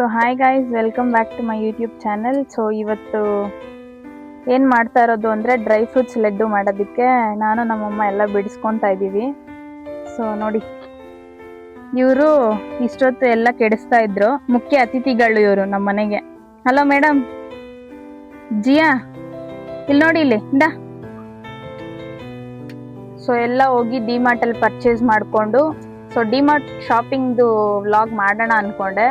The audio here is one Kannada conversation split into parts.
So hi guys, welcome back to my YouTube channel. So ಇವತ್ತು ಏನು ಮಾಡ್ತಾ ಇರೋದು ಅಂದರೆ ಡ್ರೈ ಫ್ರೂಟ್ಸ್ ಲಡ್ಡು ಮಾಡೋದಕ್ಕೆ ನಾನು ನಮ್ಮಮ್ಮ ಎಲ್ಲ ಬಿಡಿಸ್ಕೊತಾ ಇದ್ದೀವಿ. ಸೊ ನೋಡಿ, ಇವರು ಇಷ್ಟೊತ್ತು ಎಲ್ಲ ಕೆಡಿಸ್ತಾ ಇದ್ರು. ಮುಖ್ಯ ಅತಿಥಿಗಳು ಇವರು ನಮ್ಮ ಮನೆಗೆ. ಹಲೋ ಮೇಡಮ್, ಜಿಯಾ ಇಲ್ಲಿ ನೋಡಿ, ಇಲ್ಲಿ ಇಂದ. ಸೊ ಎಲ್ಲ ಹೋಗಿ ಡಿಮಾರ್ಟಲ್ಲಿ ಪರ್ಚೇಸ್ ಮಾಡಿಕೊಂಡು, ಸೊ ಡಿಮಾರ್ಟ್ ಶಾಪಿಂಗ್ದು ವ್ಲಾಗ್ ಮಾಡೋಣ ಅಂದ್ಕೊಂಡೆ,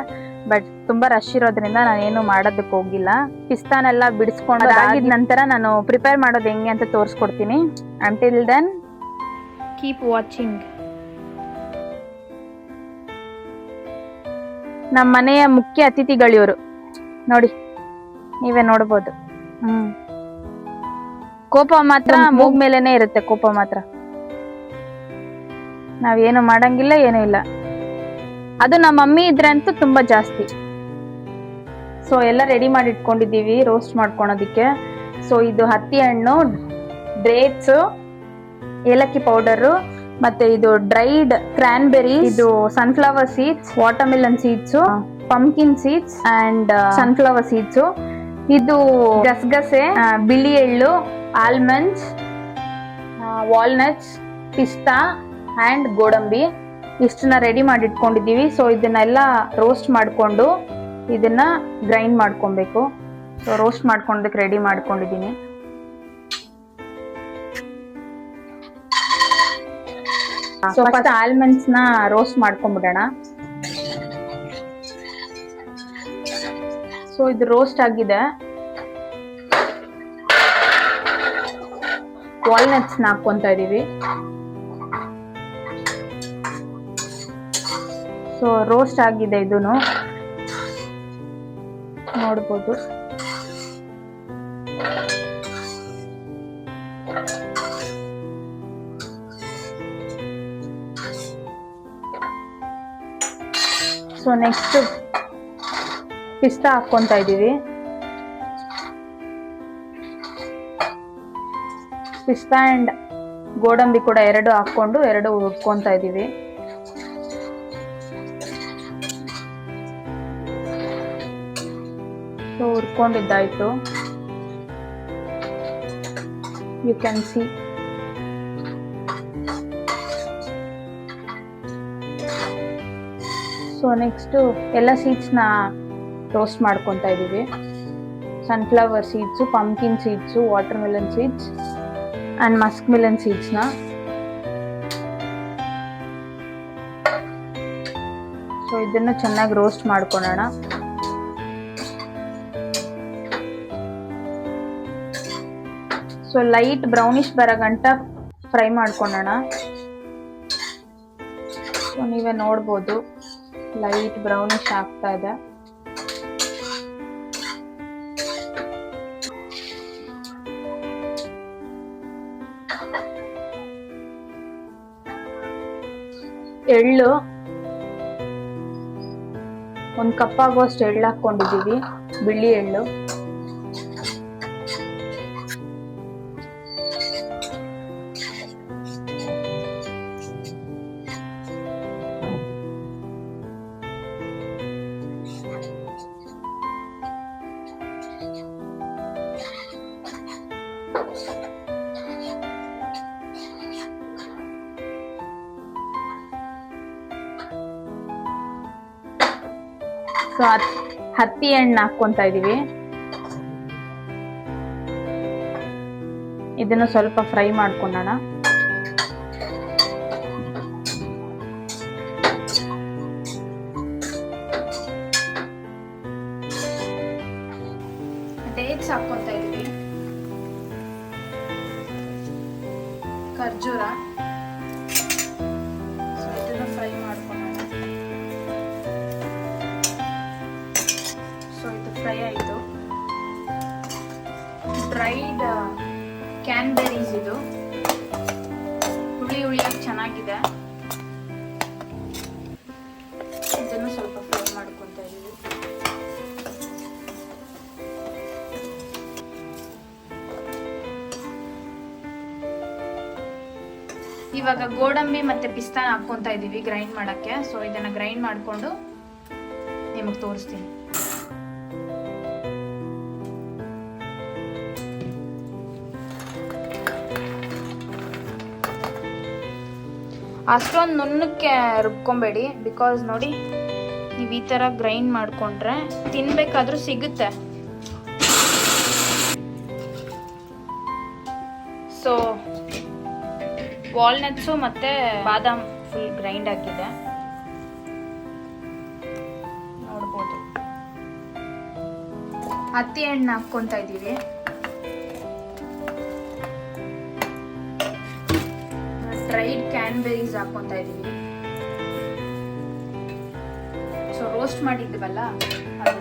ಬಟ್ ತುಂಬ ರಶ್ ಇರೋದ್ರಿಂದ ನಾನೇನು ಮಾಡೋದಕ್ಕೆ ಹೋಗಿಲ್ಲ. ಪಿಸ್ತಾನೆಲ್ಲ ಬಿಡಿಸ್ಕೊಂಡು ಆಗಿದ ನಂತರ ನಾನು ಪ್ರಿಪೇರ್ ಮಾಡೋದು ಹೆಂಗೆ ಅಂತ ತೋರಿಸ್ಕೊಡ್ತೀನಿ. Until then keep watching. ನಮ್ಮ ಮನೆಯ ಮುಖ್ಯ ಅತಿಥಿಗಳು ಇವರು ನೋಡಿ, ನೀವೇ ನೋಡ್ಬೋದು. ಕೋಪ ಮಾತ್ರ ಮೂಗ್ ಮೇಲೆನೆ ಇರುತ್ತೆ. ಕೋಪ ಮಾತ್ರ ನಾವೇನು ಮಾಡಂಗಿಲ್ಲ, ಏನೂ ಇಲ್ಲ. ಅದು ನಮ್ಮ ಮಮ್ಮಿ ಇದ್ರೆ ಅಂತೂ ತುಂಬಾ ಜಾಸ್ತಿ. ಸೊ ಎಲ್ಲ ರೆಡಿ ಮಾಡಿ ಇಟ್ಕೊಂಡಿದ್ದೀವಿ ರೋಸ್ಟ್ ಮಾಡ್ಕೊಳೋದಿಕ್ಕೆ. ಸೊ ಇದು ಹತ್ತಿ ಹಣ್ಣು, ಡೇಟ್ಸ್, ಏಲಕ್ಕಿ ಪೌಡರು, ಮತ್ತೆ ಇದು ಡ್ರೈಡ್ ಕ್ರಾನ್ಬೆರಿ, ಇದು sunflower seeds, watermelon seeds, pumpkin seeds and sunflower seeds, ಇದು ಗಸಗಸೆ, ಬಿಳಿ ಎಳ್ಳು, ಆಲ್ಮಂಡ್ಸ್, ವಾಲ್ನಟ್ಸ್, ಪಿಸ್ತಾ ಅಂಡ್ ಗೋಡಂಬಿ. ಇಷ್ಟನ್ನ ರೆಡಿ ಮಾಡಿ ಇಟ್ಕೊಂಡಿದ್ದೀವಿ. ಸೊ ಇದನ್ನೆಲ್ಲ ರೋಸ್ಟ್ ಮಾಡಿಕೊಂಡು ಇದನ್ನ ಗ್ರೈಂಡ್ ಮಾಡ್ಕೊಬೇಕು. ಸೊ ರೋಸ್ಟ್ ಮಾಡ್ಕೊಂಡಕ್ಕೆ ರೆಡಿ ಮಾಡ್ಕೊಂಡಿದ್ದೀನಿ. ಸೊ ಫಸ್ಟ್ ಆಲ್ಮಂಡ್ಸ್ ನ ರೋಸ್ಟ್ ಮಾಡ್ಕೊಂಡ್ಬಿಡೋಣ. ಸೊ ಇದು ರೋಸ್ಟ್ ಆಗಿದೆ. ವಾಲ್ನಟ್ಸ್ ನ ಹಾಕೊಂತ ಇದೀವಿ. ಸೊ ರೋಸ್ಟ್ ಆಗಿದೆ, ಇದೂನು ನೋಡ್ಬೋದು. ಸೊ ನೆಕ್ಸ್ಟ್ ಪಿಸ್ತಾ ಹಾಕೊಂತ ಇದೀವಿ. ಪಿಸ್ತಾ ಅಂಡ್ ಗೋಡಂಬಿ ಕೂಡ ಎರಡು ಹಾಕೊಂಡು ಎರಡು ಹುರ್ಕೊಂತ ಇದೀವಿ. ಸೊ ಹುರ್ಕೊಂಡಿದ್ದಾಯ್ತು, you can see. So next ಎಲ್ಲ ಸೀಡ್ಸ್ನ ರೋಸ್ಟ್ ಮಾಡ್ಕೊತ ಇದ್ದೀವಿ. Sunflower seeds, pumpkin seeds, watermelon seeds and muskmelon ಸೀಡ್ಸ್ನ. ಸೊ ಇದನ್ನು ಚೆನ್ನಾಗಿ ರೋಸ್ಟ್ ಮಾಡ್ಕೊಳ್ಳೋಣ. ಸೊ ಲೈಟ್ ಬ್ರೌನಿಶ್ ಬರೋ ಗಂಟ ಫ್ರೈ ಮಾಡ್ಕೊಳ್ಳೋಣ. ಸೊ ನೀವೇ ನೋಡ್ಬೋದು, ಲೈಟ್ ಬ್ರೌನಿಶ್ ಆಗ್ತಾ ಇದೆ. ಎಳ್ಳು 1 ಕಪ್ ಆಗುವಷ್ಟು ಎಳ್ಳು ಹಾಕೊಂಡಿದ್ದೀವಿ, ಬಿಳಿ ಎಳ್ಳು. ಸೊ ಹತ್ತಿ ಹಣ್ಣು ಹಾಕೊಂತ ಇದೀವಿ. ಇದನ್ನು ಸ್ವಲ್ಪ ಫ್ರೈ ಮಾಡ್ಕೊಳ್ಳೋಣ. ಡೇಟ್ಸ್ ಹಾಕೊಂತ ಇದೀವಿ, ಖರ್ಜೂರ. ಸೊ ಇದನ್ನು ಫ್ರೈ ಮಾಡ್ಕೊಳ್ಳೋಣ. ಸೊ ಇದು ಫ್ರೈ ಆಯಿತು. ಡ್ರೈಡ್ ಕ್ಯಾನ್ಬೆರೀಸ್, ಇದು ಹುಳಿ ಹುಳಿಯಾಗಿ ಚೆನ್ನಾಗಿದೆ. ಇದನ್ನು ಸ್ವಲ್ಪ ಫ್ರೈ ಮಾಡ್ಕೊತ ಇದೀವಿ. ಇವಾಗ ಗೋಡಂಬಿ ಮತ್ತೆ ಪಿಸ್ತಾನ ಹಾಕೊಂತ ಇದೀವಿ ಗ್ರೈಂಡ್ ಮಾಡಕ್ಕೆ. ಸೊ ಇದನ್ನ ಗ್ರೈಂಡ್ ಮಾಡ್ಕೊಂಡು ನಿಮಗೆ ತೋರಿಸ್ತೀನಿ. ಅಷ್ಟೊಂದು ನುಣ್ಣಕ್ಕೆ ರುಬ್ಕೊಬೇಡಿ, ಬಿಕಾಸ್ ನೋಡಿ ನೀವು ಈ ಥರ ಗ್ರೈಂಡ್ ಮಾಡಿಕೊಂಡ್ರೆ ತಿನ್ಬೇಕಾದ್ರೂ ಸಿಗುತ್ತೆ. ಸೊ ವಾಲ್ನಟ್ಸು ಮತ್ತು ಬಾದಾಮ್ ಫುಲ್ ಗ್ರೈಂಡ್ ಆಗಿದೆ ನೋಡ್ಬೋದು. ಹತ್ತಿ ಹಣ್ಣು ಹಾಕ್ಕೊತಾ ಇದ್ದೀವಿ. ಡ್ರೈಡ್ ಕ್ಯಾನ್ಬೆರೀಸ್ ಹಾಕ್ಕೊತಾ ಇದ್ದೀವಿ. ಸೊ ರೋಸ್ಟ್ ಮಾಡಿದ್ವಲ್ಲ ಅದು.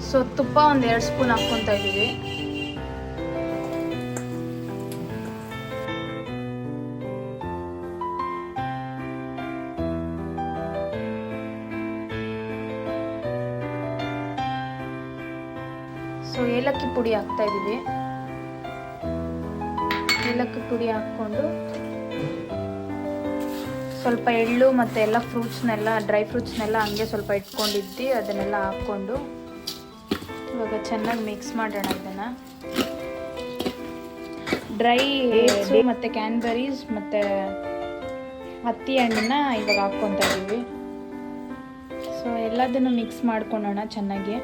ಸೊ ತುಪ್ಪ 1-2 ಸ್ಪೂನ್ ಹಾಕ್ಕೊತಾ ಇದ್ದೀವಿ. ಸೊ ಏಲಕ್ಕಿ ಪುಡಿ ಹಾಕ್ತಾ ಇದ್ದೀವಿ. ಏಲಕ್ಕಿ ಪುಡಿ ಹಾಕ್ಕೊಂಡು ಸ್ವಲ್ಪ ಎಳ್ಳು ಮತ್ತು ಎಲ್ಲ ಫ್ರೂಟ್ಸ್ನೆಲ್ಲ, ಡ್ರೈ ಫ್ರೂಟ್ಸ್ನೆಲ್ಲ ಹಂಗೆ ಸ್ವಲ್ಪ ಇಟ್ಕೊಂಡಿದ್ದು ಅದನ್ನೆಲ್ಲ ಹಾಕ್ಕೊಂಡು ಇವಾಗ ಚೆನ್ನಾಗಿ ಮಿಕ್ಸ್ ಮಾಡೋಣ. ಇದನ್ನು ಡ್ರೈ ಮತ್ತು ಕ್ಯಾನ್ಬೆರೀಸ್ ಮತ್ತು ಹತ್ತಿ ಹಣ್ಣನ್ನ ಇವಾಗ ಹಾಕ್ಕೊತಾ ಇದ್ದೀವಿ. ಸೊ ಎಲ್ಲದನ್ನು ಮಿಕ್ಸ್ ಮಾಡ್ಕೊಳ್ಳೋಣ ಚೆನ್ನಾಗಿ.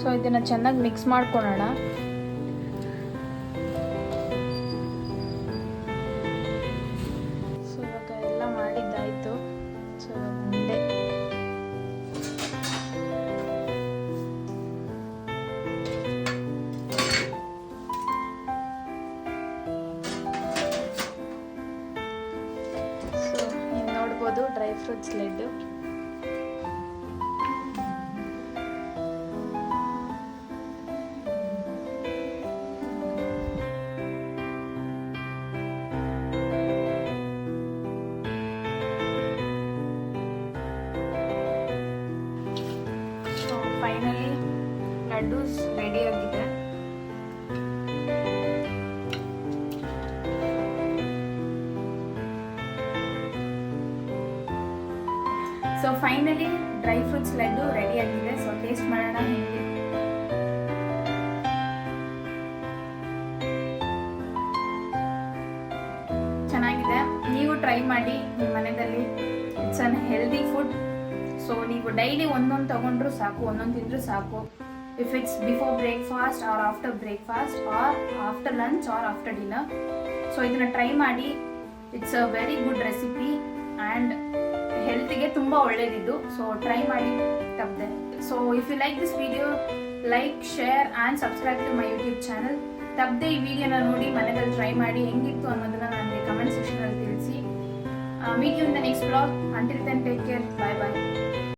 ಸೊ ಇದನ್ನು ಚೆನ್ನಾಗಿ ಮಿಕ್ಸ್ ಮಾಡ್ಕೊಳ್ಳೋಣ. ಸೊ ಇವಾಗ ಎಲ್ಲ ಮಾಡಿದ್ದಾಯಿತು. ಸೊ ಉಂಡೆ ಸೊ ನೀವು ನೋಡ್ಬೋದು dry fruits laddu. Finally laddoos ready ಆಗಿದೆ. So finally dry fruits laddu ready ಆಗಿದೆ. ಸೊ ಟೇಸ್ಟ್ ಮಾಡೋಣ ಹೇಗೆ. ಚೆನ್ನಾಗಿದೆ, ನೀವು ಟ್ರೈ ಮಾಡಿ ನಿಮ್ಮ ಮನೆಯಲ್ಲಿ. It's an healthy food. So ನೀವು ಡೈಲಿ ಒಂದೊಂದು ತಗೊಂಡ್ರು ಸಾಕು, ಒಂದೊಂದು ತಿಂದರೂ ಸಾಕು. If it's before breakfast or after breakfast or after lunch or after dinner. So ಇದನ್ನು ಟ್ರೈ ಮಾಡಿ. It's a very good recipe and ಹೆಲ್ತ್ಗೆ ತುಂಬ ಒಳ್ಳೆಯದಿದ್ದು. ಸೊ ಟ್ರೈ ಮಾಡಿ ತಪ್ಪದೆ. So if you like this video, like, share and subscribe to my YouTube channel. ತಪ್ಪದೆ ಈ ವಿಡಿಯೋನ ನೋಡಿ ಮನೆಯಲ್ಲಿ ಟ್ರೈ ಮಾಡಿ ಹೆಂಗಿತ್ತು ಅನ್ನೋದನ್ನ ನನಗೆ ಕಮೆಂಟ್ ಸೆಕ್ಷನಲ್ಲಿ ತಿಳಿಸಿ. Meet you in the next vlog. Until then, take care. Bye bye.